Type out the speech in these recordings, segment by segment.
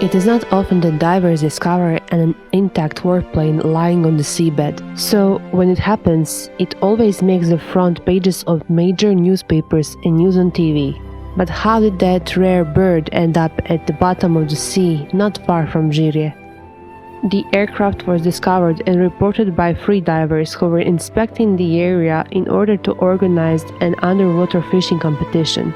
It is not often that divers discover an intact warplane lying on the seabed, so when it happens, it always makes the front pages of major newspapers and news on TV. But how did that rare bird end up at the bottom of the sea, not far from Žirje? The aircraft was discovered and reported by free divers who were inspecting the area in order to organize an underwater fishing competition.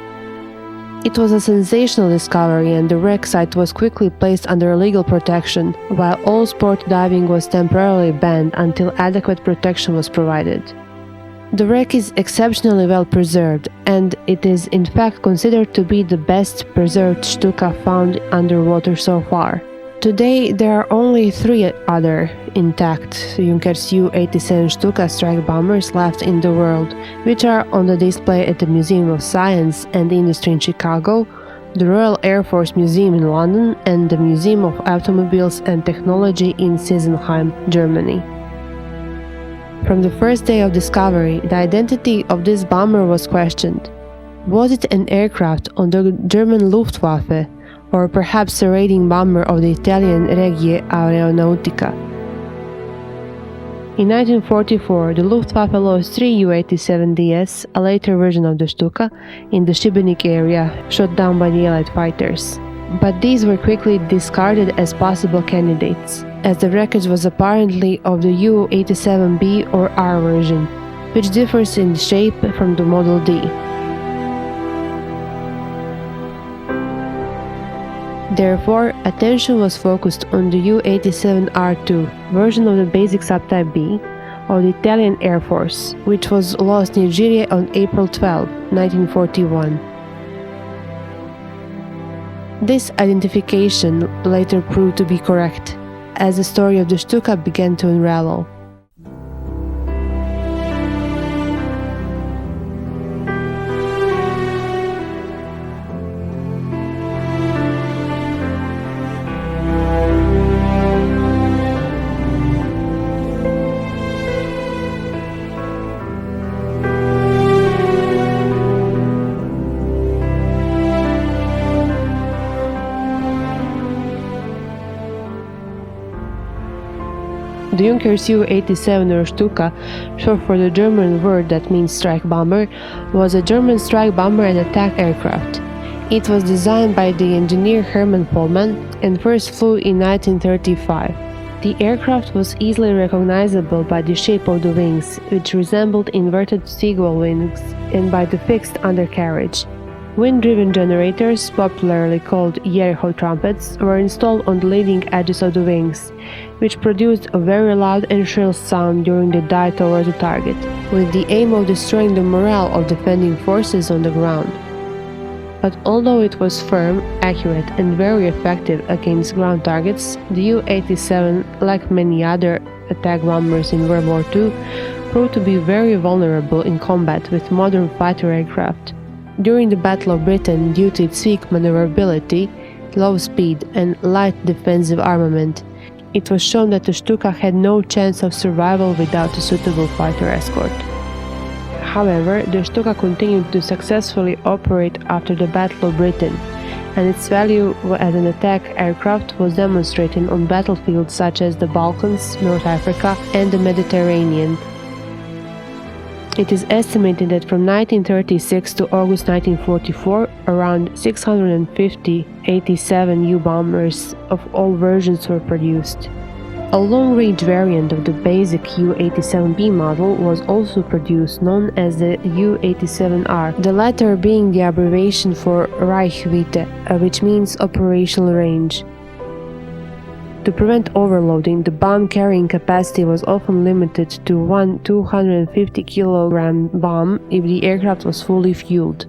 It was a sensational discovery, and the wreck site was quickly placed under legal protection, while all sport diving was temporarily banned until adequate protection was provided. The wreck is exceptionally well preserved, and it is in fact considered to be the best preserved Štuka found underwater so far. Today there are only 3 other intact Junkers Ju-87 Stuka strike bombers left in the world, which are on the display at the Museum of Science and Industry in Chicago, the Royal Air Force Museum in London, and the Museum of Automobiles and Technology in Sissenheim, Germany. From the first day of discovery, the identity of this bomber was questioned. Was it an aircraft on the German Luftwaffe, or perhaps a raiding bomber of the Italian Regie Aeronautica? In 1944, the Luftwaffe lost 3 Ju-87DS, a later version of the Štuka, in the Šibenik area, shot down by the Allied fighters. But these were quickly discarded as possible candidates, as the wreckage was apparently of the Ju-87B or R version, which differs in shape from the Model D. Therefore, attention was focused on the Ju-87 R-2 version of the basic subtype B of the Italian Air Force, which was lost near Žirje on April 12, 1941. This identification later proved to be correct, as the story of the Štuka began to unravel. The Junkers Ju-87 or Stuka, short for the German word that means strike bomber, was a German strike bomber and attack aircraft. It was designed by the engineer Hermann Pohlmann and first flew in 1935. The aircraft was easily recognizable by the shape of the wings, which resembled inverted seagull wings, and by the fixed undercarriage. Wind-driven generators, popularly called Jericho trumpets, were installed on the leading edges of the wings, which produced a very loud and shrill sound during the dive towards the target, with the aim of destroying the morale of defending forces on the ground. But although it was firm, accurate, and very effective against ground targets, the Ju-87, like many other attack bombers in World War II, proved to be very vulnerable in combat with modern fighter aircraft. During the Battle of Britain, due to its weak maneuverability, low speed, and light defensive armament, it was shown that the Štuka had no chance of survival without a suitable fighter escort. However, the Štuka continued to successfully operate after the Battle of Britain, and its value as an attack aircraft was demonstrated on battlefields such as the Balkans, North Africa, and the Mediterranean. It is estimated that from 1936 to August 1944, around 650 87 U-bombers of all versions were produced. A long-range variant of the basic Ju-87B model was also produced, known as the Ju-87R, the latter being the abbreviation for Reichweite, which means operational range. To prevent overloading, the bomb carrying capacity was often limited to one 250-kilogram bomb if the aircraft was fully fueled.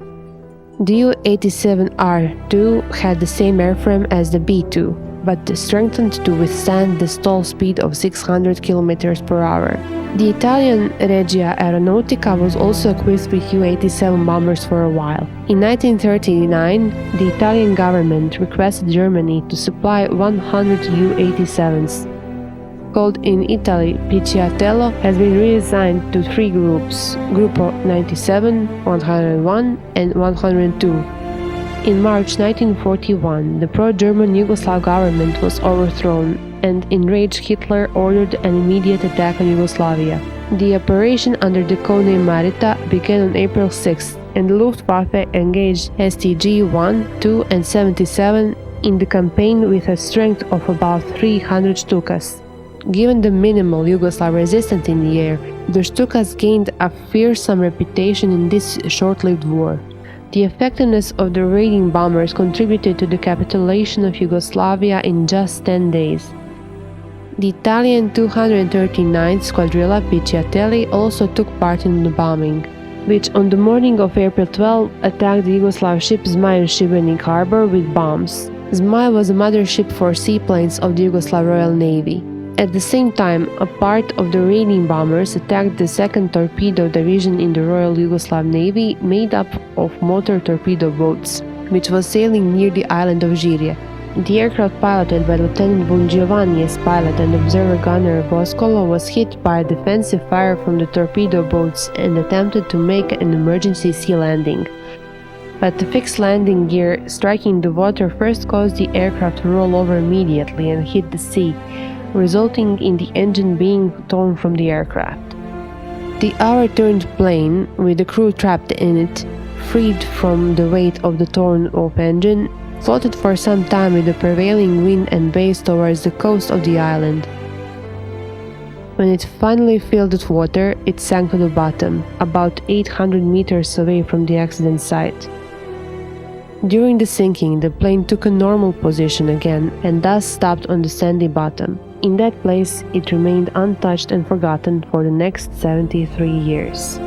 The Ju-87R-2 had the same airframe as the B-2, but strengthened to withstand the stall speed of 600 km per hour. The Italian Regia Aeronautica was also equipped with Ju-87 bombers for a while. In 1939, the Italian government requested Germany to supply 100 Ju-87s. Called in Italy Picciatello, has been reassigned to 3 groups: Gruppo 97, 101 and 102. In March 1941, the pro-German Yugoslav government was overthrown, and enraged Hitler ordered an immediate attack on Yugoslavia. The operation under the codename Marita began on April 6, and the Luftwaffe engaged STG 1, 2, and 77 in the campaign with a strength of about 300 Stukas. Given the minimal Yugoslav resistance in the air, the Stukas gained a fearsome reputation in this short-lived war. The effectiveness of the raiding bombers contributed to the capitulation of Yugoslavia in just 10 days. The Italian 239th Squadrilla Picciatelli also took part in the bombing, which on the morning of April 12 attacked the Yugoslav ship Zmaj in Šibenik harbor with bombs. Zmaj was a mothership for seaplanes of the Yugoslav Royal Navy. At the same time, a part of the raiding bombers attacked the 2nd Torpedo Division in the Royal Yugoslav Navy, made up of motor torpedo boats, which was sailing near the island of Žirje. The aircraft piloted by Lieutenant Bungiovanni as pilot and observer gunner Boscolo was hit by a defensive fire from the torpedo boats and attempted to make an emergency sea landing. But the fixed landing gear striking the water first caused the aircraft to roll over immediately and hit the sea, resulting in the engine being torn from the aircraft. The overturned plane, with the crew trapped in it, freed from the weight of the torn-off engine, floated for some time with the prevailing wind and base towards the coast of the island. When it finally filled with water, it sank to the bottom, about 800 meters away from the accident site. During the sinking, the plane took a normal position again and thus stopped on the sandy bottom. In that place, it remained untouched and forgotten for the next 73 years.